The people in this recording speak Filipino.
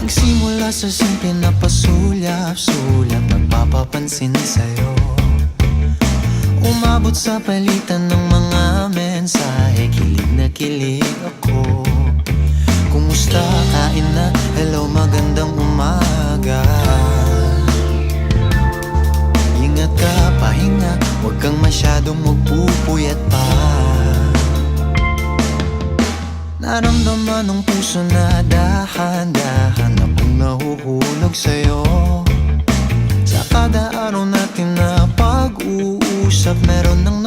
Nagsimula sa simple na pasulyap-sulyap, nagpapapansin sa'yo. Umabot sa palitan ng mga mensahe, kilig na kilig ako. Kumusta, kain na, hello, magandang umaga. Ingat ka, pahinga, huwag kang masyadong magpupuyat pa. Naramdaman ng puso na dahan-dahan akong nahuhulog sa'yo. Sa kada araw natin na pag-uusap, meron nang